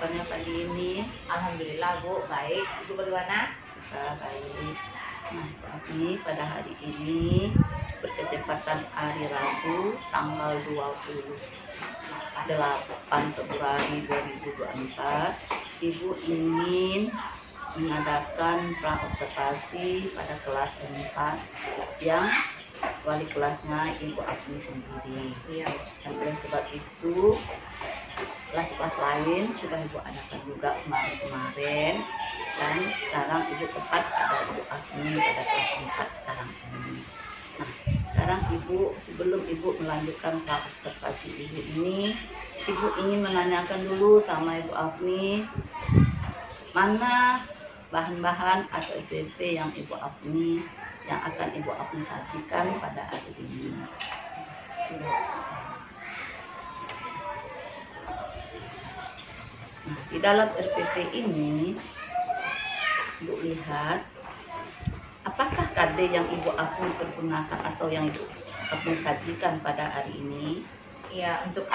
kabarnya pagi ini? Alhamdulillah Bu, baik. Ibu bagaimana? Baik. Nah, kami pada hari ini bertepatan hari Rabu tanggal 28 Februari 2024. Ibu ingin mengadakan praobservasi pada kelas 4 yang wali kelasnya Ibu Afni sendiri. Iya. Dan oleh sebab itu kelas-kelas lain sudah Ibu adakan juga kemarin, dan sekarang Ibu tepat ada Ibu Afni pada kelas 4 sekarang ini. Nah, sekarang Ibu, sebelum Ibu melanjutkan observasi Ibu ini, Ibu ingin menanyakan dulu sama Ibu Afni, mana bahan-bahan atau SPP yang Ibu Afni yang akan Ibu Afni sajikan pada hari ini. Nah, di dalam RPP ini Ibu lihat apakah KD yang Ibu Afni pergunakan atau yang Ibu Afni sajikan pada hari ini. Ya, untuk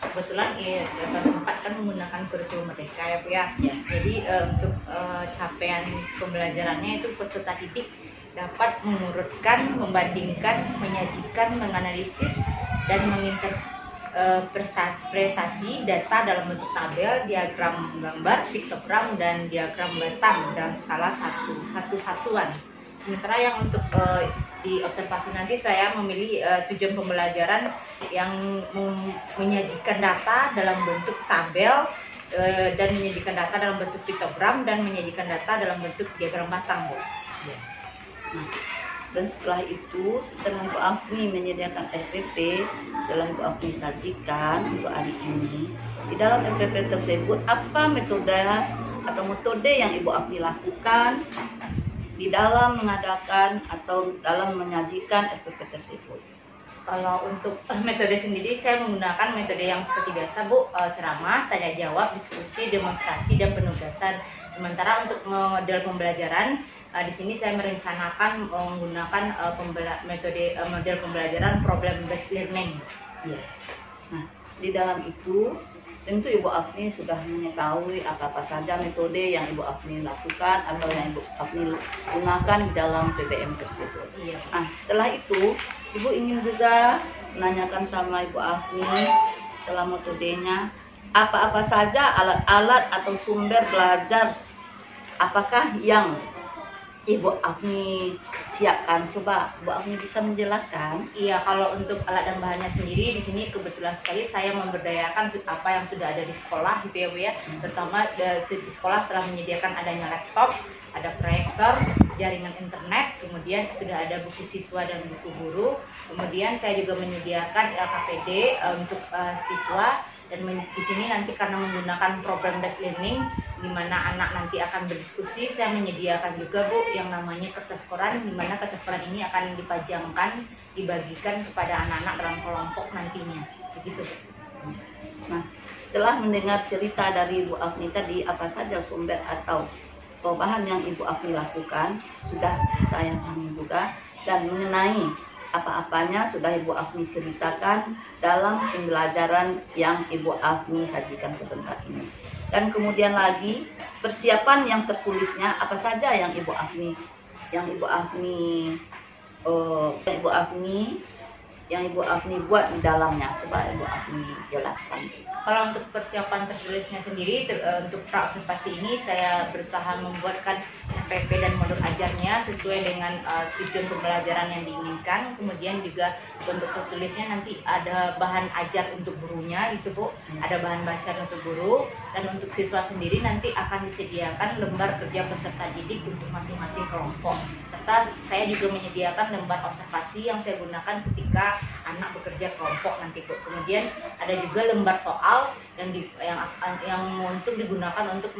kebetulan kelas 4 kan menggunakan kurikulum merdeka ya Bu ya. Ya. Jadi untuk capaian pembelajarannya itu peserta didik dapat mengurutkan, membandingkan, menyajikan, menganalisis, dan menginterpretasi data dalam bentuk tabel, diagram gambar, piktogram, dan diagram batang dalam skala satu satuan. Sementara yang untuk di observasi nanti saya memilih tujuan pembelajaran yang menyajikan data dalam bentuk tabel dan menyajikan data dalam bentuk piktogram dan menyajikan data dalam bentuk diagram batang, Bu. Ya. Nah, dan setelah itu, setelah Ibu Afni menyediakan RPP, setelah Ibu Afni sajikan untuk hari ini, di dalam RPP tersebut apa metode atau metode yang Ibu Afni lakukan di dalam mengadakan atau dalam menyajikan RPP tersebut? Kalau untuk metode sendiri saya menggunakan metode yang seperti biasa Bu, ceramah, tanya jawab, diskusi, demonstrasi, dan penugasan. Sementara untuk model pembelajaran di sini saya merencanakan menggunakan model pembelajaran problem based learning. Ya. Nah, di dalam itu tentu Ibu Afni sudah mengetahui apa-apa saja metode yang Ibu Afni lakukan atau yang Ibu Afni gunakan di dalam PBM tersebut. Iya. Nah, setelah itu Ibu ingin juga menanyakan sama Ibu Afni setelah metodenya apa-apa saja alat-alat atau sumber belajar apakah yang Ibu Afni siapkan. Coba Ibu Afni bisa menjelaskan? Iya, kalau untuk alat dan bahannya sendiri di sini kebetulan sekali saya memberdayakan apa yang sudah ada di sekolah gitu ya Bu ya. Terutama di sekolah telah menyediakan adanya laptop, ada proyektor, jaringan internet, kemudian sudah ada buku siswa dan buku guru. Kemudian saya juga menyediakan LKPD untuk siswa. Dan di sini nanti karena menggunakan problem based learning di mana anak nanti akan berdiskusi, saya menyediakan juga Bu yang namanya kertas koran, di mana kertas koran ini akan dipajangkan, dibagikan kepada anak-anak dalam kelompok nantinya. Begitu Bu. Nah, setelah mendengar cerita dari Ibu Afni tadi, apa saja sumber atau bahan yang Ibu Afni lakukan sudah saya pahami juga, dan mengenai apa-apanya sudah Ibu Afni ceritakan dalam pembelajaran yang Ibu Afni sajikan sebentar ini. Dan kemudian lagi persiapan yang tertulisnya apa saja yang Ibu Afni buat di dalamnya. Coba Ibu Afni jelaskan. Kalau untuk persiapan tertulisnya sendiri, untuk praobservasi ini saya berusaha membuatkan RPP dan modul ajarnya sesuai dengan tujuan pembelajaran yang diinginkan. Kemudian juga untuk tertulisnya nanti ada bahan ajar untuk gurunya gitu Bu, ada bahan bacaan untuk guru, dan untuk siswa sendiri nanti akan disediakan lembar kerja peserta didik untuk masing-masing kelompok. Serta saya juga menyediakan lembar observasi yang saya gunakan ketika anak bekerja kelompok nanti Bu. Kemudian ada juga lembar soal yang untuk digunakan untuk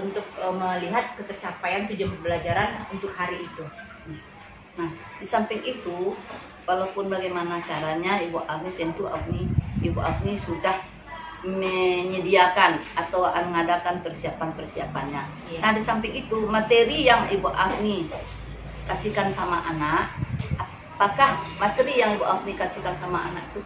untuk melihat ketercapaian tujuan pembelajaran untuk hari itu. Nah, di samping itu, walaupun bagaimana caranya, Ibu Afni sudah menyediakan atau mengadakan persiapan-persiapannya. Iya. Nah, di samping itu, materi yang Ibu Afni kasihkan sama anak, apakah materi yang Ibu Afni kasihkan sama anak itu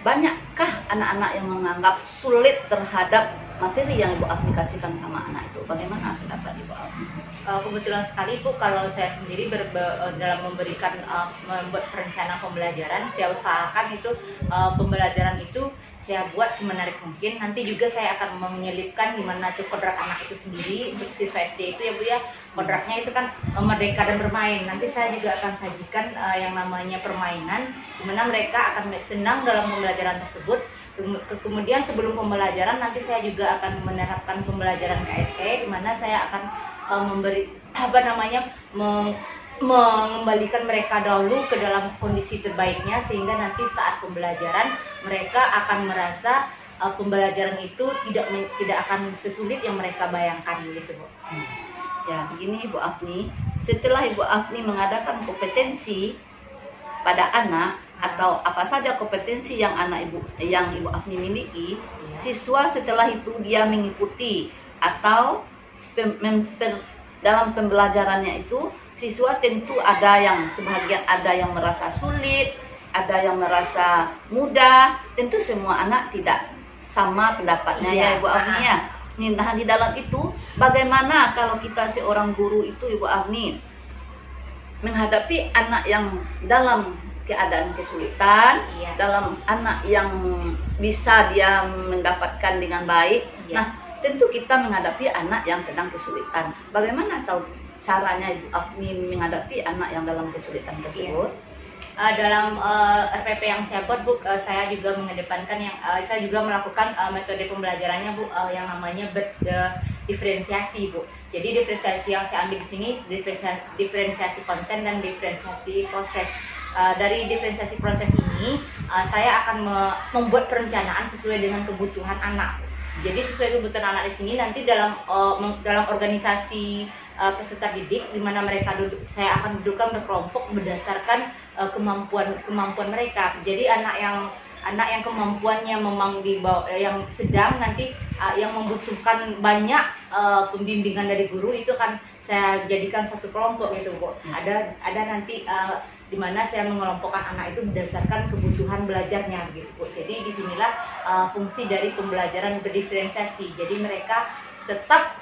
banyakkah anak-anak yang menganggap sulit terhadap materi yang Ibu Afni kasihkan sama anak itu? Bagaimana pendapat Ibu Afni? Kebetulan sekali Bu, kalau saya sendiri dalam memberikan membuat perencanaan pembelajaran, saya usahakan itu pembelajaran itu saya buat semenarik mungkin. Nanti juga saya akan menyelipkan gimana tuh kodrat anak itu sendiri. Untuk siswa SD itu ya Bu ya, kodratnya itu kan merdeka dan bermain. Nanti saya juga akan sajikan yang namanya permainan, dimana mereka akan senang dalam pembelajaran tersebut. Kemudian sebelum pembelajaran nanti saya juga akan menerapkan pembelajaran KSE, dimana saya akan memberi mengembalikan mereka dahulu ke dalam kondisi terbaiknya, sehingga nanti saat pembelajaran mereka akan merasa pembelajaran itu tidak akan sesulit yang mereka bayangkan gitu Bu. Ya, begini Ibu Afni, setelah Ibu Afni mengadakan kompetensi pada anak atau apa saja kompetensi yang Ibu Afni miliki, siswa setelah itu dia mengikuti atau dalam pembelajarannya itu, siswa tentu sebagian ada yang merasa sulit, ada yang merasa mudah. Tentu semua anak tidak sama pendapatnya ya Ibu Afni ya. Nah, di dalam itu bagaimana kalau kita seorang guru itu Ibu Afni menghadapi anak yang dalam keadaan kesulitan, dalam anak yang bisa dia mendapatkan dengan baik. Nah, tentu kita menghadapi anak yang sedang kesulitan. Bagaimana caranya Ibu Afni menghadapi anak yang dalam kesulitan tersebut? Dalam RPP yang saya buat Bu, saya juga mengedepankan saya juga melakukan metode pembelajarannya Bu, yang namanya diferensiasi Bu. Jadi diferensiasi yang saya ambil di sini diferensiasi konten dan diferensiasi proses. Dari diferensiasi proses ini saya akan membuat perencanaan sesuai dengan kebutuhan anak. Jadi sesuai kebutuhan anak di sini nanti dalam organisasi peserta didik, di mana mereka saya akan dudukkan berkelompok berdasarkan kemampuan mereka. Jadi anak yang kemampuannya memang di bawah, yang sedang nanti yang membutuhkan banyak pembimbingan dari guru, itu kan saya jadikan satu kelompok gitu Bu. Ada nanti di mana saya mengelompokkan anak itu berdasarkan kebutuhan belajarnya gitu Bu. Jadi disinilah fungsi dari pembelajaran berdiferensiasi. Jadi mereka tetap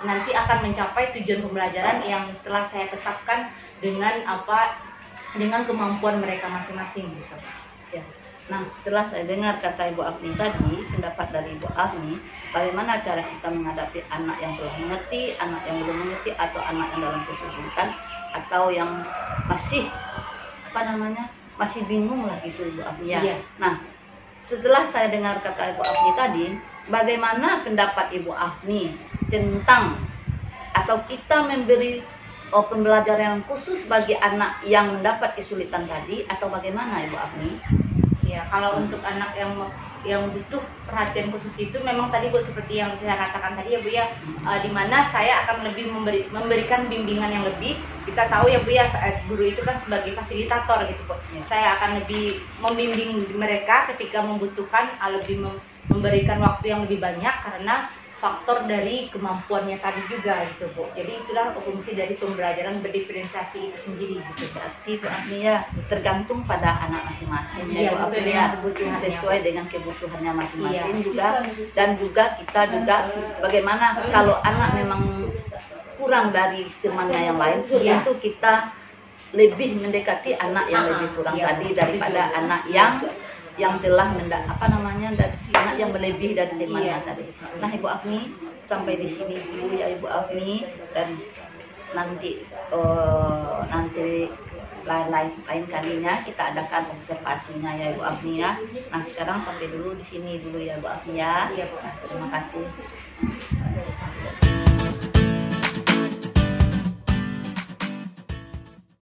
nanti akan mencapai tujuan pembelajaran yang telah saya tetapkan dengan kemampuan mereka masing-masing gitu. Ya. Nah, setelah saya dengar kata Ibu Afni tadi, pendapat dari Ibu Afni, bagaimana cara kita menghadapi anak yang telah mengerti, anak yang belum mengerti, atau anak yang dalam kesulitan, atau yang masih masih bingung lah gitu Ibu Afni ya. Nah, setelah saya dengar kata Ibu Afni tadi, bagaimana pendapat Ibu Afni tentang atau kita memberi pembelajaran khusus bagi anak yang mendapat kesulitan tadi, atau bagaimana Ibu Afni? Ya, kalau untuk anak yang butuh perhatian khusus itu memang tadi Bu, seperti yang saya katakan tadi ya Bu ya, di mana saya akan lebih memberikan bimbingan yang lebih. Kita tahu ya Bu ya, guru itu kan sebagai fasilitator gitu Bu. Saya akan lebih membimbing mereka ketika membutuhkan, lebih memberikan waktu yang lebih banyak karena faktor dari kemampuannya tadi juga gitu Bu. Jadi itulah fungsi dari pembelajaran berdiferensiasi itu sendiri gitu. Berarti berarti ya tergantung pada anak masing-masing ya, sesuai dengan kebutuhannya masing-masing juga. Dan juga kita juga bagaimana kalau anak memang kurang dari temannya yang lain, tentu kita lebih mendekati anak yang lebih kurang tadi daripada anak yang telah anak yang berlebih dari temannya tadi. Nah Ibu Afni, sampai di sini dulu ya Ibu Afni, dan nanti lain kalinya kita adakan observasinya ya Ibu Afni ya. Nah sekarang sampai dulu di sini dulu ya Ibu Afni ya. Terima kasih.